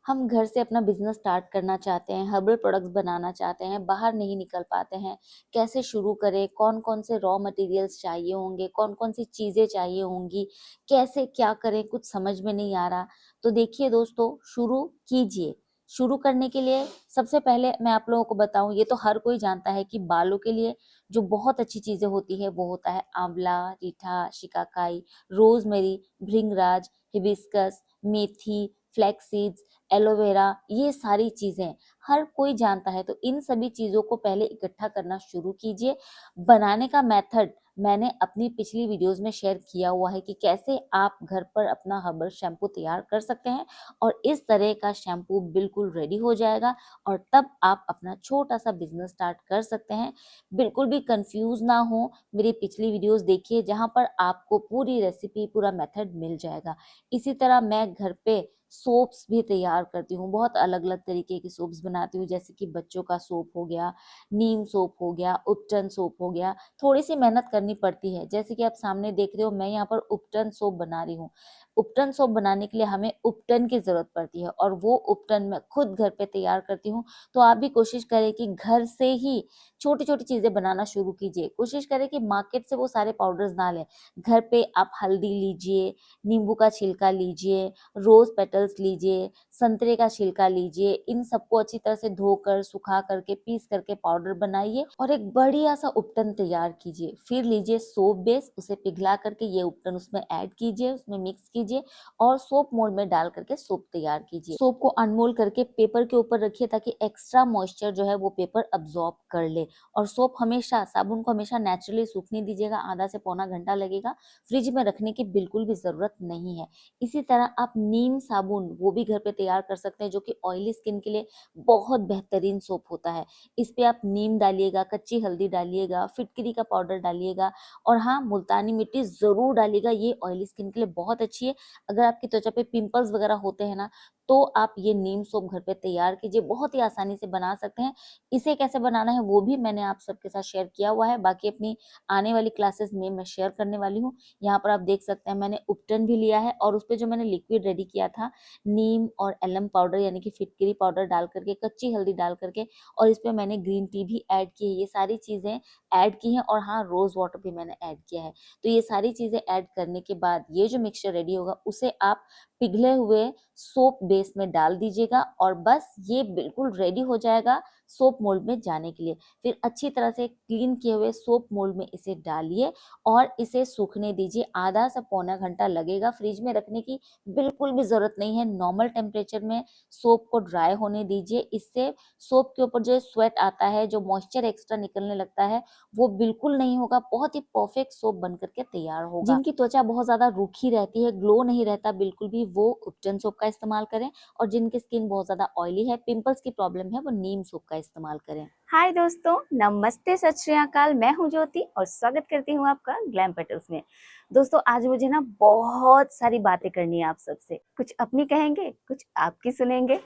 हम घर से अपना बिजनेस स्टार्ट करना चाहते हैं, हर्बल प्रोडक्ट्स बनाना चाहते हैं, बाहर नहीं निकल पाते हैं, कैसे शुरू करें, कौन-कौन से रॉ मटेरियल्स चाहिए होंगे, कौन-कौन सी चीज़ें चाहिए होंगी, कैसे क्या करें, कुछ समझ में नहीं आ रहा। तो देखिए दोस्तों, शुरू कीजिए। शुरू करने के लिए सबसे पहले मैं आप लोगों को बताऊँ, ये तो हर कोई जानता है कि बालों के लिए जो बहुत अच्छी चीज़ें होती है, वो होता है आंवला, रीठा, शिकाकाई, रोज़मेरी, भृंगराज, हिबिस्कस, मेथी, फ्लैक्स सीड्स, एलोवेरा, ये सारी चीज़ें हर कोई जानता है। तो इन सभी चीज़ों को पहले इकट्ठा करना शुरू कीजिए। बनाने का मेथड मैंने अपनी पिछली वीडियोज़ में शेयर किया हुआ है कि कैसे आप घर पर अपना हर्बल शैम्पू तैयार कर सकते हैं और इस तरह का शैम्पू बिल्कुल रेडी हो जाएगा और तब आप अपना छोटा-सा बिज़नेस स्टार्ट कर सकते हैं। बिल्कुल भी कन्फ्यूज़ ना हो, मेरी पिछली वीडियोज़ देखिए जहाँ पर आपको पूरी रेसिपी, पूरा मेथड मिल जाएगा। इसी तरह मैं घर पे सोप्स भी तैयार करती हूँ, बहुत अलग-अलग तरीके की सोप्स बनाती हूँ, जैसे कि बच्चों का सोप हो गया, नीम सोप हो गया, उपटन सोप हो गया। थोड़ी-सी मेहनत करनी पड़ती है, जैसे कि आप सामने देख रहे हो मैं यहाँ पर उपटन सोप बना रही हूँ। उपटन सोप बनाने के लिए हमें उपटन की ज़रूरत पड़ती है और वो उपटन मैं खुद घर पे तैयार करती हूँ। तो आप भी कोशिश करें कि घर से ही छोटी-छोटी चीज़ें बनाना शुरू कीजिए। कोशिश करें कि मार्केट से वो सारे पाउडर्स ना लें। घर पे आप हल्दी लीजिए, नींबू का छिलका लीजिए, रोज़ पेटल्स लीजिए, संतरे का छिलका लीजिए, इन सबको अच्छी तरह से धोकर, सुखा करके, पीस करके पाउडर बनाइए और एक बढ़िया-सा उपटन तैयार कीजिए। फिर लीजिए सोप बेस, उसे पिघला करके ये उपटन उसमें ऐड कीजिए, उसमें मिक्स कीजिए और सोप मोल्ड में डाल करके सोप तैयार कीजिए। सोप को अनमोल्ड करके पेपर के ऊपर रखिए ताकि एक्स्ट्रा मॉइस्चर जो है वो पेपर अब्ज़ॉर्ब कर ले और सोप हमेशा साबुन को हमेशा नेचुरली सूखने दीजिएगा, आधा से पौना घंटा लगेगा। फ्रिज में रखने की बिल्कुल भी ज़रूरत नहीं है। इसी तरह आप नीम साबुन वो भी घर पे तैयार कर सकते हैं जो कि ऑयली स्किन के लिए बहुत बेहतरीन सोप होता है। इस पे आप नीम डालिएगा, कच्ची हल्दी डालिएगा, फिटकरी का पाउडर डालिएगा और हाँ, मुल्तानी मिट्टी ज़रूर डालिएगा, ये ऑयली स्किन के लिए बहुत अच्छी है। अगर आपकी त्वचा पे पिंपल्स वगैरह होते हैं ना, तो आप ये नीम सोप घर पे तैयार कीजिए, बहुत ही आसानी से बना सकते हैं। इसे कैसे बनाना है वो भी मैंने आप सबके साथ शेयर किया हुआ है, बाकी अपनी आने वाली क्लासेस में मैं शेयर करने वाली हूँ। यहाँ पर आप देख सकते हैं मैंने उपटन भी लिया है और उसपे जो मैंने लिक्विड रेडी किया था, नीम और एलम पाउडर यानी कि फिटकरी पाउडर डाल करके, कच्ची हल्दी डाल करके और इसपे मैंने ग्रीन टी भी ऐड की है। ये सारी चीज़ें ऐड की हैं और हाँ, रोज़ वाटर भी मैंने ऐड किया है। तो ये सारी चीज़ें ऐड करने के बाद ये जो मिक्सचर रेडी होगा उसे आप पिघले हुए सोप बेस में डाल दीजिएगा और बस ये बिल्कुल रेडी हो जाएगा सोप मोल्ड में जाने के लिए। फिर अच्छी तरह से क्लीन किए हुए सोप मोल्ड में इसे डालिए और इसे सूखने दीजिए, आधा से पौना घंटा लगेगा। फ्रिज में रखने की बिल्कुल भी ज़रूरत नहीं है, नॉर्मल टेम्परेचर में सोप को ड्राई होने दीजिए। इससे सोप के ऊपर जो स्वेट आता है, जो मॉइस्चर एक्स्ट्रा निकलने लगता है, वो बिल्कुल नहीं होगा, बहुत ही परफेक्ट सोप बन करके तैयार होगा। जिनकी त्वचा बहुत ज़्यादा रूखी रहती है, ग्लो नहीं रहता बिल्कुल भी, वो उपटन सोप का इस्तेमाल करें और जिनकी स्किन बहुत ज़्यादा ऑयली है, पिंपल्स की प्रॉब्लम है, वो नीम सोप का इस्तेमाल करें। हाय दोस्तों, नमस्ते, सत श्री अकाल। मैं हूं ज्योति और स्वागत करती हूं आपका ग्लैम पेटल्स में। दोस्तों, आज मुझे ना बहुत सारी बातें करनी है आप सबसे। कुछ अपनी कहेंगे, कुछ आपकी सुनेंगे।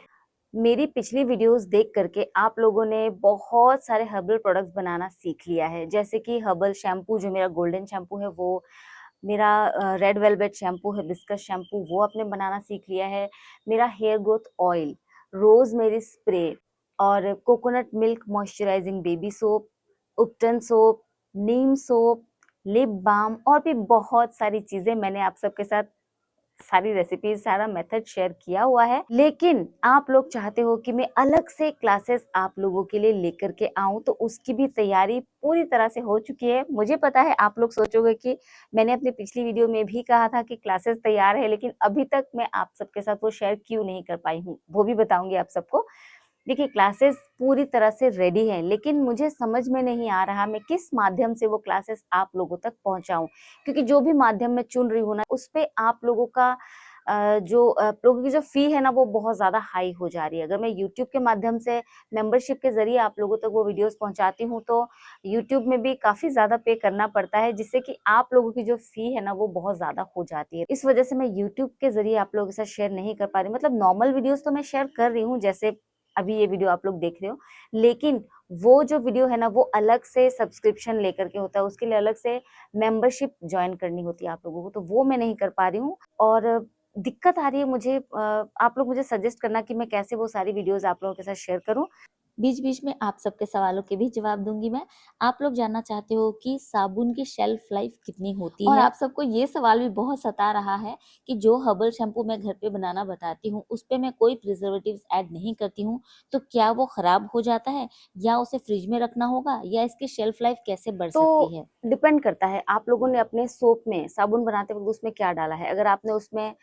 मेरी पिछली वीडियोस देख करके आप लोगों ने बहुत सारे हर्बल प्रोडक्ट्स बनाना सीख लिया है, जैसे कि हर्बल शैम्पू, जो मेरा गोल्डन शैम्पू है वो, मेरा red velvet shampoo, hibiscus shampoo, वो आपने बनाना सीख लिया है। मेरा hair growth oil, rosemary spray और coconut milk moisturizing baby soap, उपटन soap, neem soap, lip balm और भी बहुत सारी चीजें मैंने आप सबके साथ सारी रेसिपीज, सारा मेथड शेयर किया हुआ है। लेकिन आप लोग चाहते हो कि मैं अलग से क्लासेस आप लोगों के लिए लेकर के आऊं, तो उसकी भी तैयारी पूरी तरह से हो चुकी है। मुझे पता है आप लोग सोचोगे कि मैंने अपनी पिछली वीडियो में भी कहा था कि क्लासेस तैयार है, लेकिन अभी तक मैं आप सबके साथ वो शेयर क्यों नहीं कर पाई हूँ, वो भी बताऊंगी आप सबको। देखिए, क्लासेस पूरी तरह से रेडी है, लेकिन मुझे समझ में नहीं आ रहा मैं किस माध्यम से वो क्लासेस आप लोगों तक पहुंचाऊं, क्योंकि जो भी माध्यम मैं चुन रही हूँ ना, उस पे आप लोगों का लोगों की जो फी है ना, वो बहुत ज्यादा हाई हो जा रही है। अगर मैं यूट्यूब के माध्यम से मेंबरशिप के जरिए आप लोगों तक वो वीडियोस पहुंचाती हूँ, तो यूट्यूब में भी काफी ज्यादा पे करना पड़ता है, जिससे कि आप लोगों की जो फी है ना, वो बहुत ज्यादा हो जाती है। इस वजह से मैं यूट्यूब के जरिए आप लोगों के साथ शेयर नहीं कर पा रही। मतलब नॉर्मल वीडियोस तो मैं शेयर कर रही हूँ, जैसे अभी ये वीडियो आप लोग देख रहे हो, लेकिन वो जो वीडियो है ना, वो अलग से सब्सक्रिप्शन लेकर के होता है, उसके लिए अलग से मेंबरशिप ज्वाइन करनी होती है आप लोगों को, तो वो मैं नहीं कर पा रही हूँ। और दिक्कत आ रही है मुझे, आप लोग मुझे सजेस्ट करना कि मैं कैसे वो सारी वीडियोज़ आप लोगों के साथ शेयर करूँ। बीच-बीच में आप सबके सवालों के भी जवाब दूँगी मैं। आप लोग जानना चाहते हो कि साबुन की शेल्फ लाइफ़ कितनी होती है? और आप सबको ये सवाल भी बहुत सता रहा है कि जो हर्बल शैम्पू मैं घर पे बनाना बताती हूँ, उसपे मैं कोई प्रिज़र्वेटिव्स ऐड नहीं करती हूँ, तो क्या वो खराब हो जाता है? या उसे फ्रिज में रखना होगा? या इसकी शेल्फ लाइफ़ कैसे बढ़ सकती तो है? डिपेंड करता है आप लोगों ने अपने सोप में साबुन बनाते वक़्त उसमें क्या डाला है। अगर आपने उसमें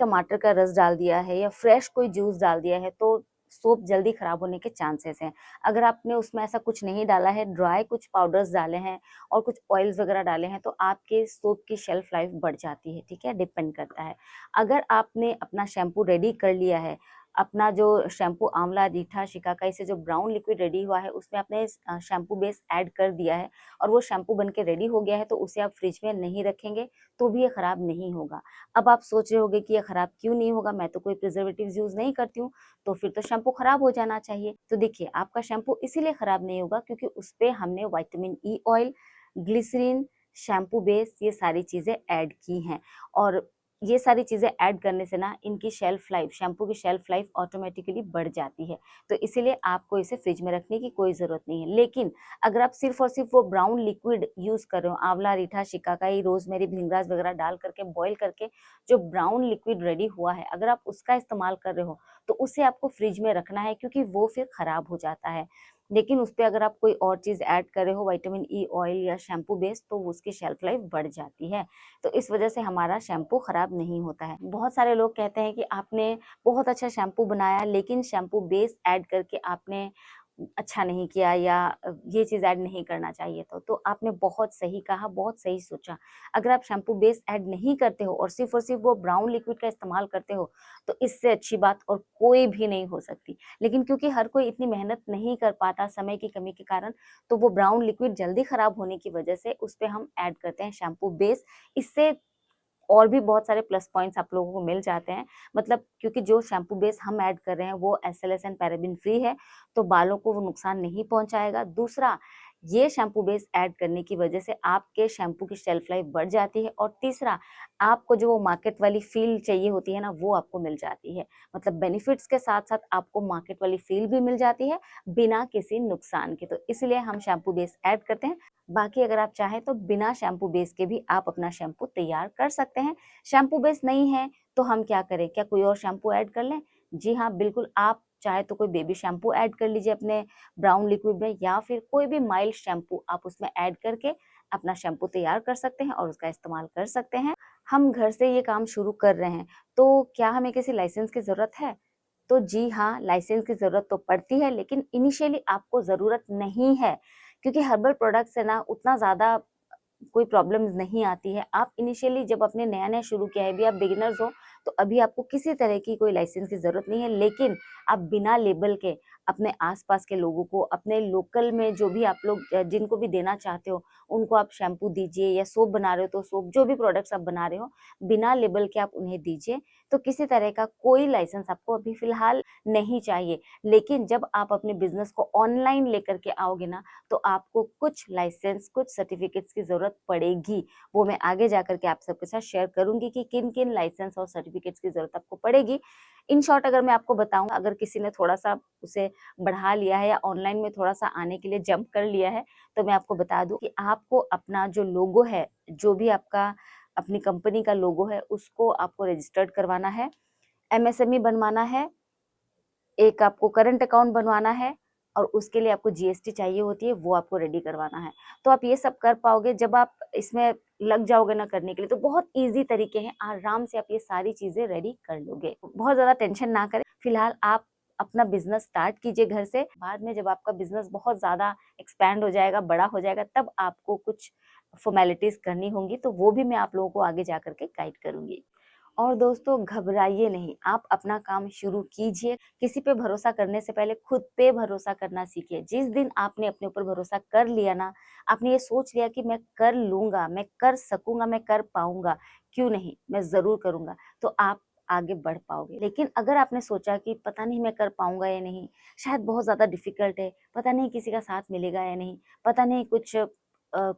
टमाटर का रस डाल दिया है या फ्रेश कोई जूस डाल दिया है तो सोप जल्दी खराब होने के चांसेस हैं। अगर आपने उसमें ऐसा कुछ नहीं डाला है, ड्राई कुछ पाउडर्स डाले हैं और कुछ ऑयल्स वगैरह डाले हैं, तो आपके सोप की शेल्फ लाइफ बढ़ जाती है, ठीक है? डिपेंड करता है। अगर आपने अपना शैम्पू रेडी कर लिया है, अपना जो शैम्पू आंवला, रीठा, शिकाकाई से जो ब्राउन लिक्विड रेडी हुआ है, उसमें आपने शैम्पू बेस ऐड कर दिया है और वो शैम्पू बन के रेडी हो गया है, तो उसे आप फ्रिज में नहीं रखेंगे, तो भी ये खराब नहीं होगा। अब आप सोच रहे होंगे कि ये खराब क्यों नहीं होगा, मैं तो कोई प्रिजर्वेटिव्स यूज़ नहीं करती हूँ, तो फिर तो शैम्पू खराब हो जाना चाहिए। तो देखिए, आपका शैम्पू इसीलिए खराब नहीं होगा क्योंकि उसपे हमने vitamin E oil, glycerine, shampoo base ये सारी चीज़ें ऐड की हैं और ये सारी चीज़ें ऐड करने से ना इनकी शेल्फ लाइफ, शैम्पू की शेल्फ लाइफ ऑटोमेटिकली बढ़ जाती है। तो इसीलिए आपको इसे फ्रिज में रखने की कोई ज़रूरत नहीं है। लेकिन अगर आप सिर्फ़ और सिर्फ़ वो ब्राउन लिक्विड यूज़ कर रहे हो, आंवला, रीठा, शिकाकाई, रोज़मेरी, भृंगराज वगैरह डाल करके बॉयल करके जो ब्राउन लिक्विड रेडी हुआ है, अगर आप उसका इस्तेमाल कर रहे हो, तो उसे आपको फ्रिज में रखना है क्योंकि वो फिर खराब हो जाता है। लेकिन उसपे अगर आप कोई और चीज़ ऐड कर रहे हो, विटामिन ई ऑयल या शैम्पू बेस, तो उसकी शेल्फ लाइफ बढ़ जाती है। तो इस वजह से हमारा शैम्पू खराब नहीं होता है। बहुत सारे लोग कहते हैं कि आपने बहुत अच्छा शैम्पू बनाया लेकिन शैम्पू बेस ऐड करके आपने अच्छा नहीं किया या ये चीज़ ऐड नहीं करना चाहिए तो आपने बहुत सही कहा, बहुत सही सोचा। अगर आप शैम्पू बेस ऐड नहीं करते हो और सिर्फ़ वो ब्राउन लिक्विड का इस्तेमाल करते हो, तो इससे अच्छी बात और कोई भी नहीं हो सकती। लेकिन क्योंकि हर कोई इतनी मेहनत नहीं कर पाता समय की कमी के कारण, तो वो ब्राउन लिक्विड जल्दी खराब होने की वजह से उसपे हम ऐड करते हैं शैम्पू बेस। इससे और भी बहुत सारे प्लस पॉइंट्स आप लोगों को मिल जाते हैं। मतलब क्योंकि जो शैम्पू बेस हम ऐड कर रहे हैं वो एसएलएस एंड पैराबेन फ्री है, तो बालों को वो नुकसान नहीं पहुँचाएगा। दूसरा, ये शैम्पू बेस ऐड करने की वजह से आपके शैम्पू की शेल्फ लाइफ बढ़ जाती है और तीसरा, आपको जो वो मार्केट वाली फ़ील चाहिए होती है ना, वो आपको मिल जाती है। मतलब बेनिफिट्स के साथ-साथ आपको मार्केट वाली फ़ील भी मिल जाती है, बिना किसी नुकसान के। तो इसलिए हम शैम्पू बेस ऐड करते हैं। बाकी अगर आप चाहें तो बिना शैम्पू बेस के भी आप अपना शैम्पू तैयार कर सकते हैं। शैम्पू बेस नहीं है तो हम क्या करें? क्या कोई और शैम्पू ऐड कर लें? जी हाँ, बिल्कुल आप चाहे तो कोई बेबी शैम्पू ऐड कर लीजिए अपने ब्राउन लिक्विड में या फिर कोई भी माइल्ड शैम्पू आप उसमें ऐड करके अपना शैम्पू तैयार कर सकते हैं और उसका इस्तेमाल कर सकते हैं। हम घर से ये काम शुरू कर रहे हैं, तो क्या हमें किसी लाइसेंस की ज़रूरत है? तो जी हाँ, लाइसेंस की ज़रूरत तो पड़ती है लेकिन इनिशियली आपको ज़रूरत नहीं है, क्योंकि हर्बल प्रोडक्ट से ना उतना ज़्यादा कोई प्रॉब्लम्स नहीं आती है। आप इनिशियली जब आपने नया-नया शुरू किया है, अभी आप बिगिनर्स हो, तो अभी आपको किसी तरह की कोई लाइसेंस की ज़रूरत नहीं है। लेकिन आप बिना लेबल के अपने आस-पास के लोगों को, अपने लोकल में जो भी आप लोग जिनको भी देना चाहते हो, उनको आप शैम्पू दीजिए या सोप बना रहे हो तो सोप, जो भी प्रोडक्ट्स आप बना रहे हो, बिना लेबल के आप उन्हें दीजिए। तो किसी तरह का कोई लाइसेंस आपको अभी फ़िलहाल नहीं चाहिए। लेकिन जब आप अपने बिज़नेस को ऑनलाइन लेकर के आओगे ना, तो आपको कुछ लाइसेंस, कुछ सर्टिफिकेट्स की ज़रूरत पड़ेगी। वो मैं आगे जाकर के आप सबके साथ शेयर करूँगी कि किन-किन लाइसेंस और सर्टिफिकेट्स की ज़रूरत आपको पड़ेगी। इन शॉर्ट अगर मैं आपको बताऊँ, अगर किसी ने थोड़ा-सा उसे बढ़ा लिया है या ऑनलाइन में थोड़ा-सा आने के लिए जंप कर लिया है, तो मैं आपको बता दूँ कि आपको अपना जो लोगो है, जो भी आपका अपनी कंपनी का लोगो है, उसको आपको रजिस्टर्ड करवाना है, एमएसएमई बनवाना है, एक आपको करंट अकाउंट बनवाना है और उसके लिए आपको जीएसटी चाहिए होती है, वो आपको रेडी करवाना है। तो आप ये सब कर पाओगे जब आप इसमें लग जाओगे ना करने के लिए, तो बहुत ईज़ी तरीके हैं, आराम से आप ये सारी चीज़ें रेडी कर लोगे। बहुत ज़्यादा टेंशन ना करें, फिलहाल आप अपना बिज़नेस स्टार्ट कीजिए घर से, बाद में जब आपका बिज़नेस बहुत ज़्यादा एक्सपैंड हो जाएगा, बड़ा हो जाएगा, तब आपको कुछ फ़ॉर्मेलिटीज़ करनी होंगी, तो वो भी मैं आप लोगों को आगे जा कर के गाइड करूँगी। और दोस्तों घबराइए नहीं, आप अपना काम शुरू कीजिए। किसी पे भरोसा करने से पहले खुद पे भरोसा करना सीखिए। जिस दिन आपने अपने ऊपर भरोसा कर लिया ना, आपने ये सोच लिया कि मैं कर लूँगा, मैं कर सकूँगा, मैं कर पाऊँगा, क्यों नहीं, मैं ज़रूर करूँगा, तो आप आगे बढ़ पाओगे। लेकिन अगर आपने सोचा कि पता नहीं मैं कर पाऊँगा या नहीं, शायद बहुत ज़्यादा डिफ़िकल्ट है, पता नहीं किसी का साथ मिलेगा या नहीं, पता नहीं कुछ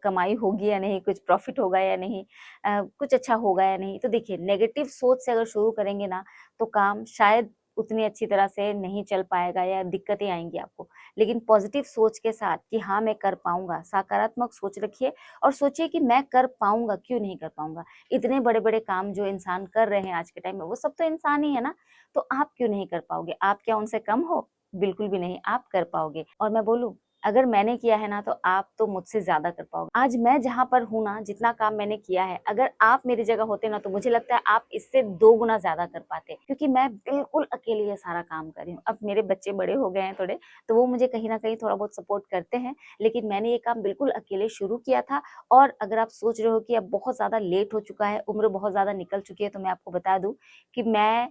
कमाई होगी या नहीं, कुछ प्रॉफिट होगा या नहीं, कुछ अच्छा होगा या नहीं। तो देखिए नेगेटिव सोच से अगर शुरू करेंगे ना तो काम शायद उतनी अच्छी तरह से नहीं चल पाएगा या दिक्कतें आएंगी आपको। लेकिन पॉजिटिव सोच के साथ कि हाँ मैं कर पाऊंगा, सकारात्मक सोच रखिए और सोचिए कि मैं कर पाऊंगा, क्यों नहीं कर पाऊंगा। इतने बड़े बड़े काम जो इंसान कर रहे हैं आज के टाइम में, वो सब तो इंसान ही है ना, तो आप क्यों नहीं कर पाओगे? आप क्या उनसे कम हो? बिल्कुल भी नहीं, आप कर पाओगे। और मैं बोलूं, अगर मैंने किया है ना तो आप तो मुझसे ज्यादा कर पाओगे। आज मैं जहां पर हूं ना, जितना काम मैंने किया है, अगर आप मेरी जगह होते ना तो मुझे लगता है आप इससे 2 गुना ज्यादा कर पाते, क्योंकि मैं बिल्कुल अकेले ये सारा काम कर रही हूँ। अब मेरे बच्चे बड़े हो गए हैं थोड़े, तो वो मुझे कहीं ना कहीं थोड़ा बहुत सपोर्ट करते हैं, लेकिन मैंने ये काम बिल्कुल अकेले शुरू किया था। और अगर आप सोच रहे हो कि अब बहुत ज्यादा लेट हो चुका है, उम्र बहुत ज्यादा निकल चुकी है, तो मैं आपको बता दूं कि मैं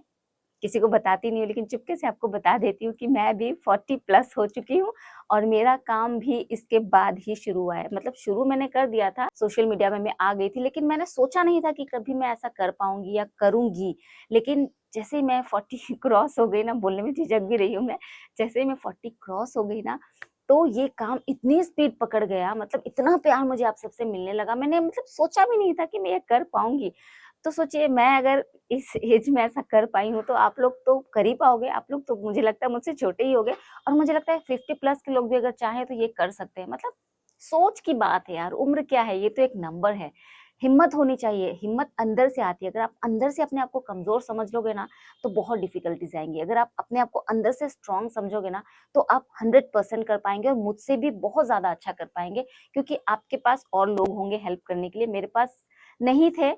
किसी को बताती नहीं हूँ, लेकिन चुपके से आपको बता देती हूँ कि मैं भी 40+ हो चुकी हूँ और मेरा काम भी इसके बाद ही शुरू हुआ है। मतलब शुरू मैंने कर दिया था, सोशल मीडिया में मैं आ गई थी, लेकिन मैंने सोचा नहीं था कि कभी मैं ऐसा कर पाऊंगी या करूंगी। लेकिन जैसे ही मैं 40 क्रॉस हो गई ना, बोलने में झिझक भी रही हूँ मैं, जैसे ही मैं 40 क्रॉस हो गई ना, तो ये काम इतनी स्पीड पकड़ गया, मतलब इतना प्यार मुझे आप सबसे मिलने लगा, मैंने मतलब सोचा भी नहीं था कि मैं ये कर पाऊंगी। तो सोचिए, मैं अगर इस एज में ऐसा कर पाई हूँ तो आप लोग तो कर ही पाओगे। आप लोग तो मुझे लगता है मुझसे छोटे ही होगे, और मुझे लगता है 50+ के लोग भी अगर चाहे तो ये कर सकते हैं। मतलब सोच की बात है यार, उम्र क्या है, ये तो एक नंबर है। हिम्मत होनी चाहिए, हिम्मत अंदर से आती है। अगर आप अंदर से अपने आप को कमजोर समझ लोगे ना तो बहुत डिफिकल्टीज आएंगी। अगर आप अपने आप को अंदर से स्ट्रांग समझोगे ना तो आप 100% कर पाएंगे और मुझसे भी बहुत ज्यादा अच्छा कर पाएंगे, क्योंकि आपके पास और लोग होंगे हेल्प करने के लिए। मेरे पास नहीं थे,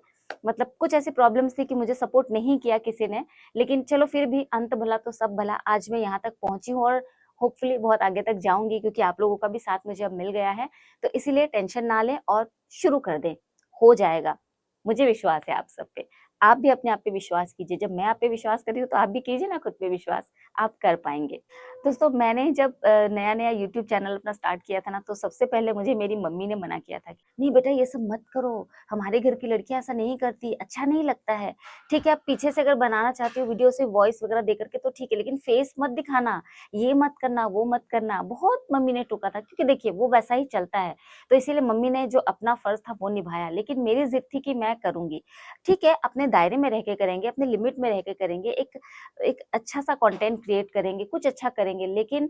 मतलब कुछ ऐसी प्रॉब्लम्स थी कि मुझे सपोर्ट नहीं किया किसी ने, लेकिन चलो फिर भी अंत भला तो सब भला। आज मैं यहाँ तक पहुंची हूँ और होपफुली बहुत आगे तक जाऊंगी, क्योंकि आप लोगों का भी साथ मुझे अब मिल गया है। तो इसीलिए टेंशन ना लें और शुरू कर दें, हो जाएगा। मुझे विश्वास है आप सब पे। आप भी अपने आप पे विश्वास कीजिए। जब मैं आप पे विश्वास कर रही हूँ तो आप भी कीजिए ना खुद पे विश्वास, आप कर पाएंगे। दोस्तों, मैंने जब नया नया यूट्यूब चैनल अपना स्टार्ट किया था ना, तो सबसे पहले मुझे मेरी मम्मी ने मना किया था कि नहीं बेटा ये सब मत करो, हमारे घर की लड़कियां ऐसा नहीं करती, अच्छा नहीं लगता है। ठीक है, आप पीछे से अगर बनाना चाहती हो वीडियो से वॉइस वगैरह दे करके तो ठीक है, लेकिन फेस मत दिखाना, ये मत करना, वो मत करना। बहुत मम्मी ने टोका था, क्योंकि देखिए वो वैसा ही चलता है। तो इसीलिए मम्मी ने जो अपना फर्ज था वो निभाया, लेकिन मेरी जिद थी कि मैं करूंगी। ठीक है, अपने दायरे में रह के करेंगे, अपने लिमिट में रह के करेंगे, एक एक अच्छा सा कंटेंट क्रिएट करेंगे, कुछ अच्छा करेंगे, लेकिन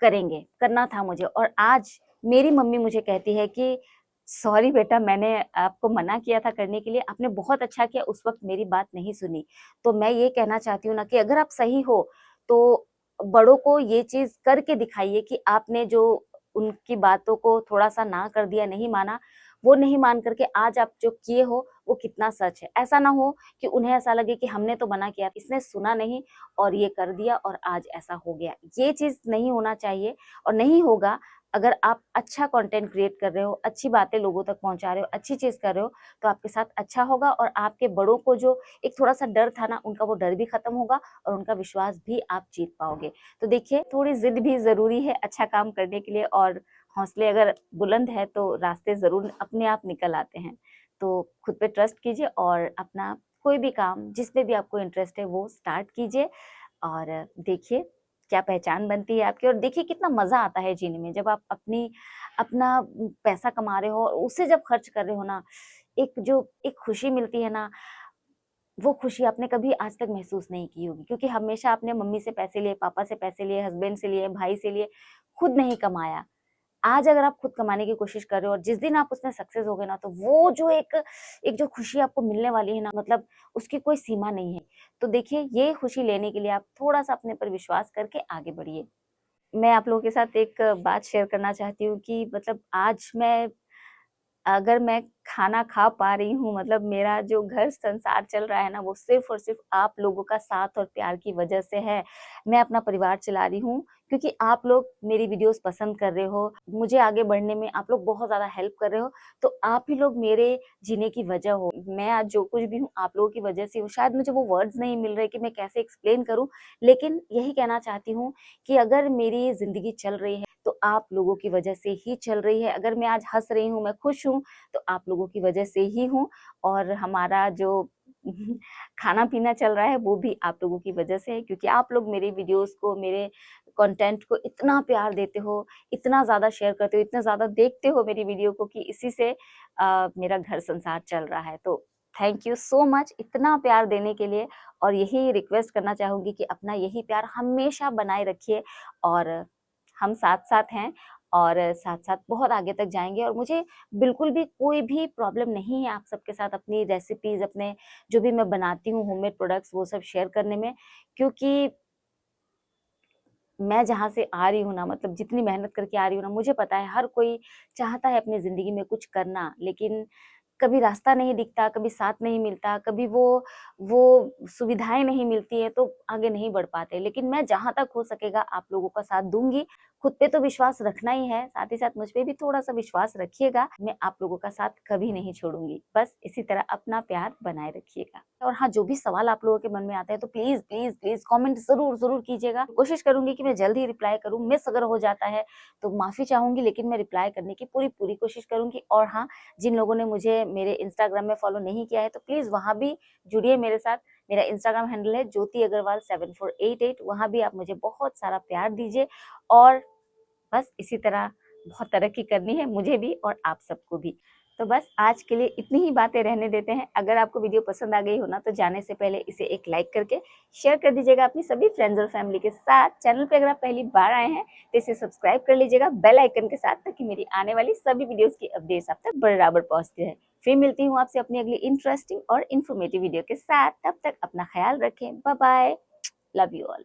करेंगे, करना था मुझे। और आज मेरी मम्मी मुझे कहती है कि सॉरी बेटा, मैंने आपको मना किया था करने के लिए, आपने बहुत अच्छा किया, उस वक्त मेरी बात नहीं सुनी। तो मैं ये कहना चाहती हूँ ना कि अगर आप सही हो तो बड़ों को ये चीज करके दिखाइए कि आपने जो उनकी बातों को थोड़ा सा ना कर दिया, नहीं माना, वो नहीं मान करके आज आप जो किए हो वो कितना सच है। ऐसा ना हो कि उन्हें ऐसा लगे कि हमने तो मना किया, इसने सुना नहीं और ये कर दिया और आज ऐसा हो गया। ये चीज नहीं होना चाहिए और नहीं होगा। अगर आप अच्छा कंटेंट क्रिएट कर रहे हो, अच्छी बातें लोगों तक पहुंचा रहे हो, अच्छी चीज कर रहे हो, तो आपके साथ अच्छा होगा। और आपके बड़ों को जो एक थोड़ा सा डर था ना, उनका वो डर भी खत्म होगा और उनका विश्वास भी आप जीत पाओगे। तो देखिए, थोड़ी जिद भी जरूरी है अच्छा काम करने के लिए, और हौसले अगर बुलंद है तो रास्ते जरूर अपने आप निकल आते हैं। तो खुद पे ट्रस्ट कीजिए और अपना कोई भी काम जिसमें भी आपको इंटरेस्ट है वो स्टार्ट कीजिए, और देखिए क्या पहचान बनती है आपकी। और देखिए कितना मजा आता है जीने में, जब आप अपना पैसा कमा रहे हो और उसे जब खर्च कर रहे हो ना, एक खुशी मिलती है ना, वो खुशी आपने कभी आज तक महसूस नहीं की होगी, क्योंकि हमेशा आपने मम्मी से पैसे लिए, पापा से पैसे लिए, हस्बैंड से लिए, भाई से लिए, खुद नहीं कमाया। आज अगर आप खुद कमाने की कोशिश कर रहे हो और जिस दिन आप उसमें सक्सेस हो गए ना, तो वो जो एक एक जो खुशी आपको मिलने वाली है ना, मतलब उसकी कोई सीमा नहीं है। तो देखिए, ये खुशी लेने के लिए आप थोड़ा सा अपने पर विश्वास करके आगे बढ़िए। मैं आप लोगों के साथ एक बात शेयर करना चाहती हूँ कि मतलब आज मैं, अगर मैं खाना खा पा रही हूँ, मतलब मेरा जो घर संसार चल रहा है ना, वो सिर्फ और सिर्फ आप लोगों का साथ और प्यार की वजह से है। मैं अपना परिवार चला रही हूँ क्योंकि आप लोग मेरी वीडियोस पसंद कर रहे हो, मुझे आगे बढ़ने में आप लोग बहुत ज्यादा हेल्प कर रहे हो। तो आप ही लोग मेरे जीने की वजह हो। मैं आज जो कुछ भी हूँ आप लोगों की वजह से हूँ। शायद मुझे वो वर्ड्स नहीं मिल रहे कि मैं कैसे एक्सप्लेन करूँ, लेकिन यही कहना चाहती हूँ कि अगर मेरी जिंदगी चल रही है तो आप लोगों की वजह से ही चल रही है। अगर मैं आज हंस रही हूँ, मैं खुश हूँ, तो आप लोगों की वजह से ही हूँ। और हमारा जो खाना पीना चल रहा है वो भी आप लोगों की वजह से है, क्योंकि आप लोग मेरे वीडियोस को, मेरे कंटेंट को इतना प्यार देते हो, इतना ज़्यादा शेयर करते हो, इतना ज़्यादा देखते हो मेरी वीडियो को कि इसी से मेरा घर संसार चल रहा है। तो थैंक यू सो मच इतना प्यार देने के लिए, और यही रिक्वेस्ट करना चाहूँगी कि अपना यही प्यार हमेशा बनाए रखिए, और हम साथ-साथ हैं और साथ-साथ बहुत आगे तक जाएँगे। और मुझे बिल्कुल भी कोई भी प्रॉब्लम नहीं है आप सबके साथ अपनी रेसिपीज़, अपने जो भी मैं बनाती हूँ होममेड प्रोडक्ट्स वो सब शेयर करने में, क्योंकि मैं जहाँ से आ रही हूँ ना, मतलब जितनी मेहनत करके आ रही हूँ ना, मुझे पता है हर कोई चाहता है अपनी ज़िंदगी में कुछ करना, लेकिन कभी रास्ता नहीं दिखता, कभी साथ नहीं मिलता, कभी वो सुविधाएँ नहीं मिलती हैं, तो आगे नहीं बढ़ पाते। लेकिन मैं जहाँ तक हो सकेगा आप लोगों का साथ दूँगी। खुद पे तो विश्वास रखना ही है, साथ ही साथ मुझ पे भी थोड़ा-सा विश्वास रखिएगा। मैं आप लोगों का साथ कभी नहीं छोड़ूँगी। बस इसी तरह अपना प्यार बनाए रखिएगा। और हाँ, जो भी सवाल आप लोगों के मन में आते हैं तो प्लीज़, प्लीज़, प्लीज़ कमेंट ज़रूर कीजिएगा। कोशिश करूँगी कि मैं जल्द ही रिप्लाई करूँ। मिस अगर हो जाता है तो माफ़ी चाहूँगी, लेकिन मैं रिप्लाई करने की पूरी कोशिश करूँगी। और हाँ, जिन लोगों ने मुझे मेरे इंस्टाग्राम में फॉलो नहीं किया है तो प्लीज़ वहाँ भी जुड़िए मेरे साथ। मेरा इंस्टाग्राम हैंडल है ज्योति अग्रवाल 7488, वहाँ भी आप मुझे बहुत सारा प्यार दीजिए। और बस इसी तरह बहुत तरक्की करनी है मुझे भी और आप सबको भी। तो बस आज के लिए इतनी ही बातें रहने देते हैं। अगर आपको वीडियो पसंद आ गई हो ना, तो जाने से पहले इसे एक लाइक करके शेयर कर दीजिएगा अपनी सभी फ्रेंड्स और फैमिली के साथ। चैनल पे अगर आप पहली बार आए हैं तो इसे सब्सक्राइब कर लीजिएगा बेल आइकन के साथ, ताकि मेरी आने वाली सभी वीडियोस की अपडेट्स आप तक बराबर पहुंचती रहे। फिर मिलती हूँ आपसे अपनी अगली इंटरेस्टिंग और इन्फॉर्मेटिव वीडियो के साथ। तब तक अपना ख्याल रखें। Bye bye. Love you all.